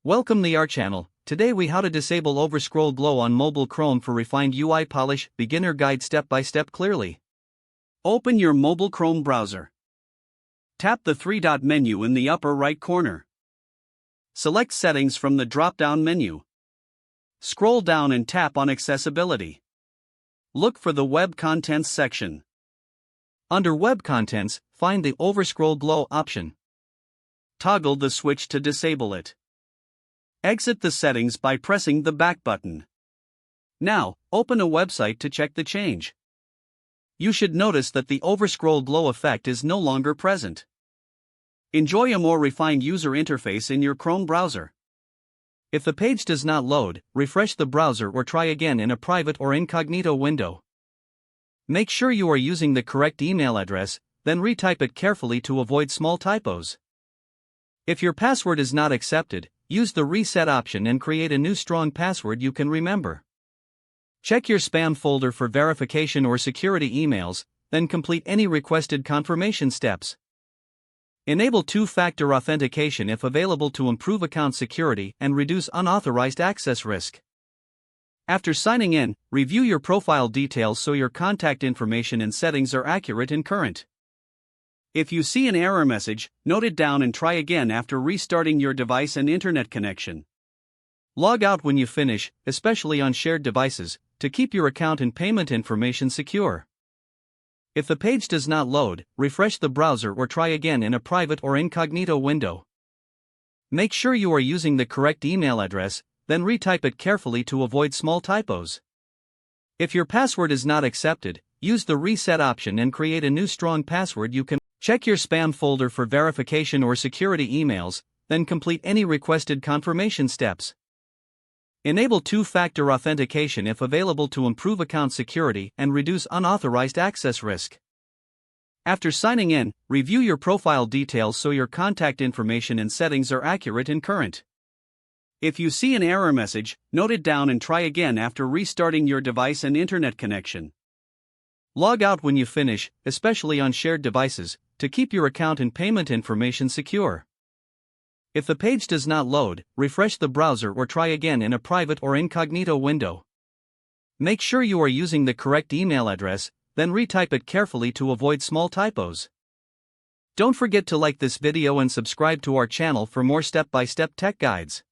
Welcome to our channel. Today we how to disable overscroll glow on mobile Chrome for refined UI polish, beginner guide step by step clearly. Open your mobile Chrome browser. Tap the three-dot menu in the upper right corner. Select Settings from the drop-down menu. Scroll down and tap on Accessibility. Look for the Web Contents section. Under Web Contents, find the Overscroll Glow option. Toggle the switch to disable it. Exit the settings by pressing the back button. Now, open a website to check the change. You should notice that the overscroll glow effect is no longer present. Enjoy a more refined user interface in your Chrome browser. If the page does not load, refresh the browser or try again in a private or incognito window. Make sure you are using the correct email address, then retype it carefully to avoid small typos. If your password is not accepted, use the reset option and create a new strong password you can remember. Check your spam folder for verification or security emails, then complete any requested confirmation steps. Enable two-factor authentication if available to improve account security and reduce unauthorized access risk. After signing in, review your profile details so your contact information and settings are accurate and current. If you see an error message, note it down and try again after restarting your device and internet connection. Log out when you finish, especially on shared devices, to keep your account and payment information secure. If the page does not load, refresh the browser or try again in a private or incognito window. Make sure you are using the correct email address, then retype it carefully to avoid small typos. If your password is not accepted, use the reset option and create a new strong password you can. Check your spam folder for verification or security emails, then complete any requested confirmation steps. Enable two-factor authentication if available to improve account security and reduce unauthorized access risk. After signing in, review your profile details so your contact information and settings are accurate and current. If you see an error message, note it down and try again after restarting your device and internet connection. Log out when you finish, especially on shared devices, to keep your account and payment information secure. If the page does not load, refresh the browser or try again in a private or incognito window. Make sure you are using the correct email address, then retype it carefully to avoid small typos. Don't forget to like this video and subscribe to our channel for more step-by-step tech guides.